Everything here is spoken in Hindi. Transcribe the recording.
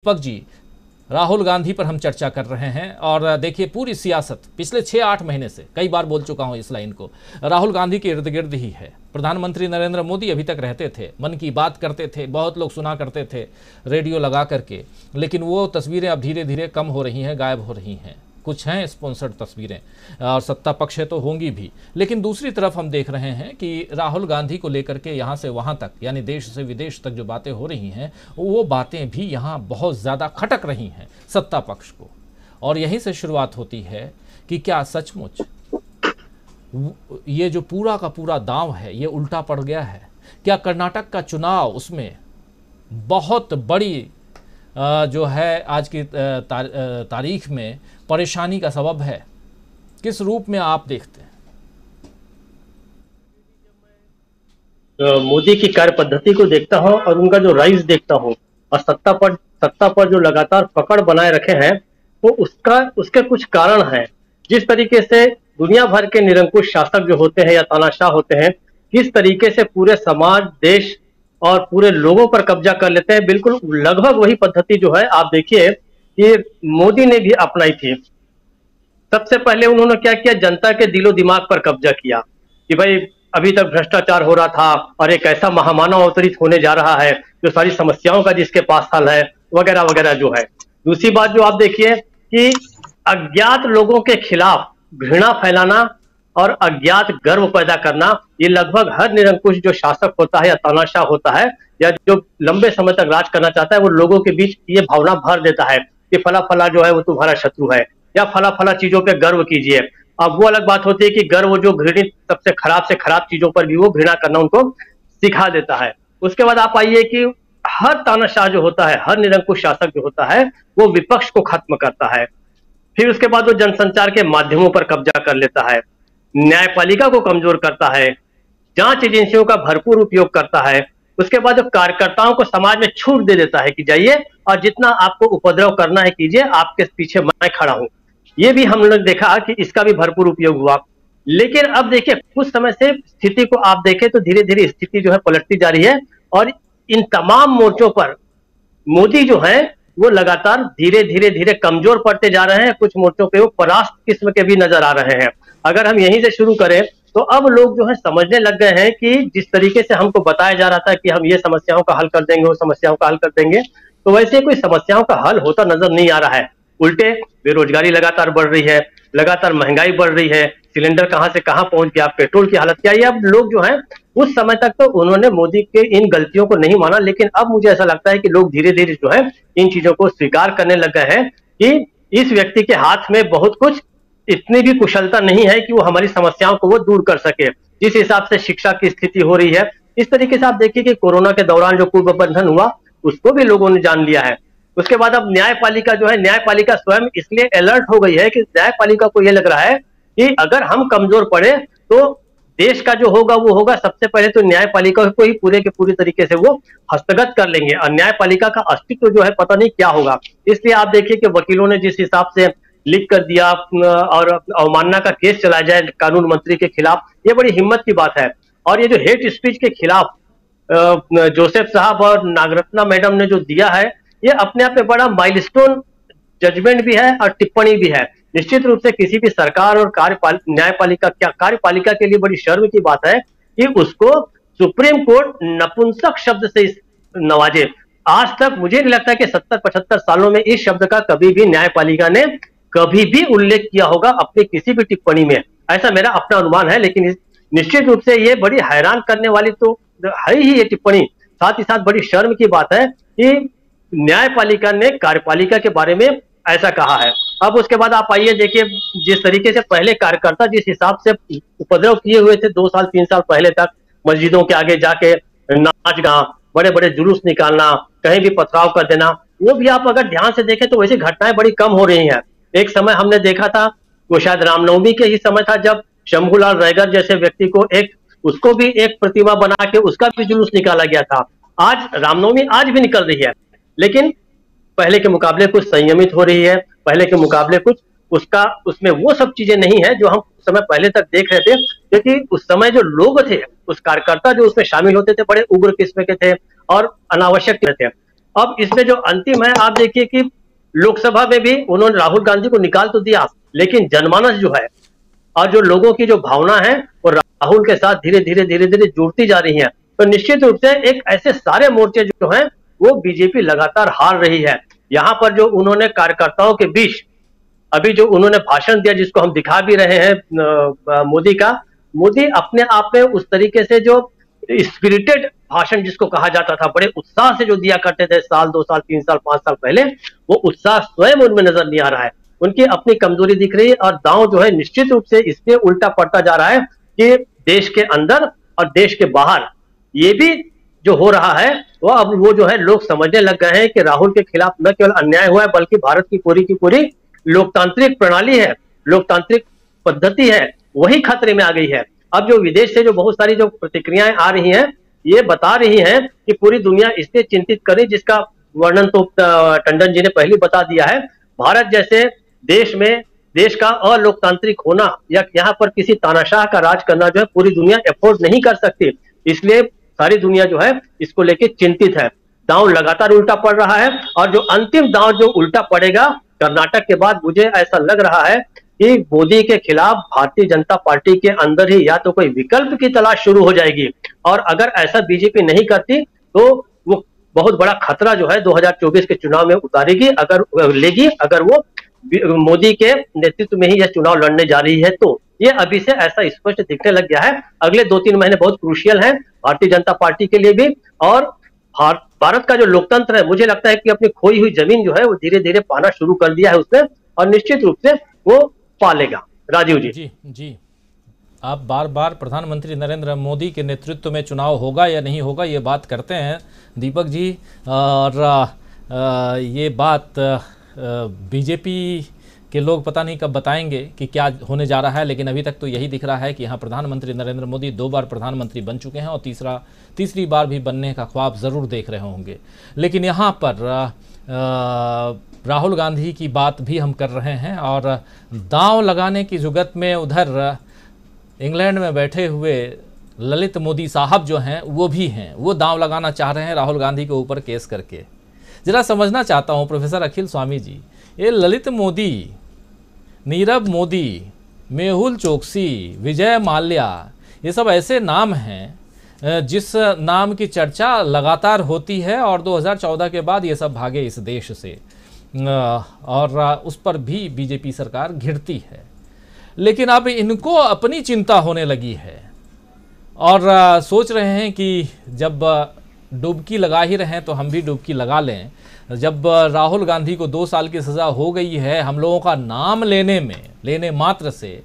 दीपक जी, राहुल गांधी पर हम चर्चा कर रहे हैं और देखिए पूरी सियासत पिछले 6-8 महीने से, कई बार बोल चुका हूं इस लाइन को, राहुल गांधी के इर्द गिर्द ही है। प्रधानमंत्री नरेंद्र मोदी अभी तक रहते थे, मन की बात करते थे, बहुत लोग सुना करते थे रेडियो लगा करके, लेकिन वो तस्वीरें अब धीरे धीरे कम हो रही हैं, गायब हो रही हैं। कुछ हैं स्पॉन्सर्ड तस्वीरें और सत्ता पक्ष है तो होंगी भी, लेकिन दूसरी तरफ हम देख रहे हैं कि राहुल गांधी को लेकर के यहाँ से वहाँ तक, यानी देश से विदेश तक जो बातें हो रही हैं, वो बातें भी यहाँ बहुत ज़्यादा खटक रही हैं सत्ता पक्ष को। और यहीं से शुरुआत होती है कि क्या सचमुच ये जो पूरा का पूरा दांव है ये उल्टा पड़ गया है? क्या कर्नाटक का चुनाव उसमें बहुत बड़ी जो है आज की तारीख में परेशानी का सबब है? किस रूप में आप देखते हैं? मोदी की कार्य पद्धति को देखता हूं और उनका जो राइज देखता हूं और सत्ता पर जो लगातार पकड़ बनाए रखे हैं, तो उसके कुछ कारण हैं। जिस तरीके से दुनिया भर के निरंकुश शासक जो होते हैं या तानाशाह होते हैं, किस तरीके से पूरे समाज, देश और पूरे लोगों पर कब्जा कर लेते हैं, बिल्कुल लगभग वही पद्धति जो है आप देखिए कि मोदी ने भी अपनाई थी। सबसे पहले उन्होंने क्या किया, जनता के दिलो दिमाग पर कब्जा किया कि भाई अभी तक भ्रष्टाचार हो रहा था और एक ऐसा महामानव अवतरित होने जा रहा है जो सारी समस्याओं का जिसके पास हल है, वगैरह वगैरह जो है। दूसरी बात जो आप देखिए कि अज्ञात लोगों के खिलाफ घृणा फैलाना और अज्ञात गर्व पैदा करना, ये लगभग हर निरंकुश जो शासक होता है या तानाशाह होता है या जो लंबे समय तक राज करना चाहता है, वो लोगों के बीच ये भावना भर देता है कि फला फला जो है वो तुम्हारा शत्रु है या फला फला चीजों पे गर्व कीजिए। अब वो अलग बात होती है कि गर्व जो घृणित सबसे खराब से खराब चीजों पर भी वो घृणा करना उनको सिखा देता है। उसके बाद आप आइए कि हर तानाशाह जो होता है, हर निरंकुश शासक जो होता है, वो विपक्ष को खत्म करता है। फिर उसके बाद वो जनसंचार के माध्यमों पर कब्जा कर लेता है, न्यायपालिका को कमजोर करता है, जांच एजेंसियों का भरपूर उपयोग करता है। उसके बाद जो कार्यकर्ताओं को समाज में छूट दे देता है कि जाइए और जितना आपको उपद्रव करना है कीजिए, आपके पीछे मैं खड़ा हूं। ये भी हम लोग देखा कि इसका भी भरपूर उपयोग हुआ। लेकिन अब देखिए कुछ समय से स्थिति को आप देखें तो धीरे धीरे स्थिति जो है पलटती जा रही है और इन तमाम मोर्चों पर मोदी जो है वो लगातार धीरे धीरे धीरे कमजोर पड़ते जा रहे हैं। कुछ मोर्चों पे वो परास्त किस्म के भी नजर आ रहे हैं। अगर हम यहीं से शुरू करें तो अब लोग जो है समझने लग गए हैं कि जिस तरीके से हमको बताया जा रहा था कि हम ये समस्याओं का हल कर देंगे, वो समस्याओं का हल कर देंगे, तो वैसे कोई समस्याओं का हल होता नजर नहीं आ रहा है। उल्टे बेरोजगारी लगातार बढ़ रही है, लगातार महंगाई बढ़ रही है, सिलेंडर कहां से कहां पहुंच गया, पेट्रोल की हालत क्या है। अब लोग जो है उस समय तक तो उन्होंने मोदी के इन गलतियों को नहीं माना, लेकिन अब मुझे ऐसा लगता है कि लोग धीरे धीरे जो है इन चीजों को स्वीकार करने लग गए हैं कि इस व्यक्ति के हाथ में बहुत कुछ इतनी भी कुशलता नहीं है कि वो हमारी समस्याओं को वो दूर कर सके। जिस हिसाब से शिक्षा की स्थिति हो रही है, इस तरीके से आप देखिए कि कोरोना के दौरान जो पूर्व बंधन हुआ उसको भी लोगों ने जान लिया है। उसके बाद अब न्यायपालिका जो है, न्यायपालिका स्वयं इसलिए अलर्ट हो गई है कि न्यायपालिका को यह लग रहा है कि अगर हम कमजोर पड़े तो देश का जो होगा वो होगा, सबसे पहले तो न्यायपालिका को ही पूरे के पूरी तरीके से वो हस्तगत कर लेंगे और न्यायपालिका का अस्तित्व जो है पता नहीं क्या होगा। इसलिए आप देखिए कि वकीलों ने जिस हिसाब से लिख कर दिया और अवमानना का केस चलाया जाए कानून मंत्री के खिलाफ, ये बड़ी हिम्मत की बात है। और ये जो हेट स्पीच के खिलाफ जोसेफ साहब और नागरत्ना मैडम ने जो दिया है, ये अपने आप में बड़ा माइलस्टोन जजमेंट भी है और टिप्पणी भी है। निश्चित रूप से किसी भी सरकार और कार्यपालिका के लिए बड़ी शर्म की बात है कि उसको सुप्रीम कोर्ट नपुंसक शब्द से नवाजे। आज तक मुझे नहीं लगता कि 70-75 सालों में इस शब्द का कभी भी न्यायपालिका ने कभी भी उल्लेख किया होगा अपनी किसी भी टिप्पणी में, ऐसा मेरा अपना अनुमान है। लेकिन निश्चित रूप से ये बड़ी हैरान करने वाली तो है ही ये टिप्पणी, साथ ही साथ बड़ी शर्म की बात है कि न्यायपालिका ने कार्यपालिका के बारे में ऐसा कहा है। अब उसके बाद आप आइए देखिए, जिस तरीके से पहले कार्यकर्ता जिस हिसाब से उपद्रव किए हुए थे 2 साल 3 साल पहले तक, मस्जिदों के आगे जाके नाच गाना, बड़े बड़े जुलूस निकालना, कहीं भी पथराव कर देना, वो भी आप अगर ध्यान से देखें तो वैसी घटनाएं बड़ी कम हो रही हैं। एक समय हमने देखा था, वो शायद रामनवमी के ही समय था, जब शंभूलाल रैगर जैसे व्यक्ति को उसको भी एक प्रतिमा बना के उसका भी जुलूस निकाला गया था। आज रामनवमी आज भी निकल रही है, लेकिन पहले के मुकाबले कुछ संयमित हो रही है, पहले के मुकाबले कुछ उसमें वो सब चीजें नहीं है जो हम उस समय पहले तक देख रहे थे। क्योंकि उस समय जो लोग थे, उस कार्यकर्ता जो उसमें शामिल होते थे, बड़े उग्र किस्म के थे और अनावश्यक थे। अब इसमें जो अंतिम है, आप देखिए कि लोकसभा में भी उन्होंने राहुल गांधी को निकाल तो दिया, लेकिन जनमानस जो है और जो लोगों की जो भावना है वो राहुल के साथ धीरे धीरे जुड़ती जा रही है। तो निश्चित रूप से एक ऐसे सारे मोर्चे जो हैं वो बीजेपी लगातार हार रही है। यहाँ पर जो उन्होंने कार्यकर्ताओं के बीच अभी जो उन्होंने भाषण दिया, जिसको हम दिखा भी रहे हैं मोदी का, मोदी अपने आप में उस तरीके से जो स्पिरिटेड भाषण जिसको कहा जाता था, बड़े उत्साह से जो दिया करते थे साल 2 साल 3 साल 5 साल पहले, वो उत्साह स्वयं उनमें नजर नहीं आ रहा है। उनकी अपनी कमजोरी दिख रही है और दांव जो है निश्चित रूप से इसलिए उल्टा पड़ता जा रहा है कि देश के अंदर और देश के बाहर ये भी जो हो रहा है वो अब वो जो है लोग समझने लग गए हैं कि राहुल के खिलाफ न केवल अन्याय हुआ है बल्कि भारत की पूरी लोकतांत्रिक प्रणाली है, लोकतांत्रिक पद्धति है, वही खतरे में आ गई है। अब जो विदेश से जो बहुत सारी जो प्रतिक्रियाएं आ रही हैं, ये बता रही हैं कि पूरी दुनिया इससे चिंतित करे, जिसका वर्णन तो टंडन जी ने पहले बता दिया है। भारत जैसे देश में देश का अलोकतांत्रिक होना या यहाँ पर किसी तानाशाह का राज करना जो है पूरी दुनिया एफोर्ड नहीं कर सकती, इसलिए सारी दुनिया जो है इसको लेके चिंतित है। दांव लगातार उल्टा पड़ रहा है और जो अंतिम दांव जो उल्टा पड़ेगा कर्नाटक के बाद, मुझे ऐसा लग रहा है कि मोदी के खिलाफ भारतीय जनता पार्टी के अंदर ही या तो कोई विकल्प की तलाश शुरू हो जाएगी, और अगर ऐसा बीजेपी नहीं करती तो वो बहुत बड़ा खतरा जो है 2024 के चुनाव में उतारेगी, अगर लेगी, अगर वो मोदी के नेतृत्व में ही यह चुनाव लड़ने जा रही है। तो ये अभी से ऐसा स्पष्ट दिखने लग गया है। अगले 2-3 महीने बहुत क्रूशियल हैं भारतीय जनता पार्टी के लिए भी, और भारत का जो लोकतंत्र है, मुझे लगता है कि अपनी खोई हुई जमीन जो है वो धीरे धीरे पाना शुरू कर दिया है उसने, और निश्चित रूप से वो पालेगा। राजीव जी। जी आप बार बार प्रधानमंत्री नरेंद्र मोदी के नेतृत्व में चुनाव होगा या नहीं होगा ये बात करते हैं दीपक जी, और ये बात बीजेपी के लोग पता नहीं कब बताएंगे कि क्या होने जा रहा है, लेकिन अभी तक तो यही दिख रहा है कि यहाँ प्रधानमंत्री नरेंद्र मोदी 2 बार प्रधानमंत्री बन चुके हैं और तीसरी बार भी बनने का ख्वाब ज़रूर देख रहे होंगे। लेकिन यहाँ पर राहुल गांधी की बात भी हम कर रहे हैं, और दांव लगाने की जुगत में उधर इंग्लैंड में बैठे हुए ललित मोदी साहब जो हैं वो भी हैं, वो दांव लगाना चाह रहे हैं राहुल गांधी के ऊपर केस करके। ज़रा समझना चाहता हूँ प्रोफेसर अखिल स्वामी जी, ये ललित मोदी, नीरव मोदी, मेहुल चोकसी, विजय माल्या, ये सब ऐसे नाम हैं जिस नाम की चर्चा लगातार होती है, और 2014 के बाद ये सब भागे इस देश से, और उस पर भी बीजेपी सरकार घिरती है। लेकिन अब इनको अपनी चिंता होने लगी है और सोच रहे हैं कि जब डुबकी लगा ही रहे हैं तो हम भी डुबकी लगा लें। जब राहुल गांधी को 2 साल की सज़ा हो गई है, हम लोगों का नाम लेने मात्र से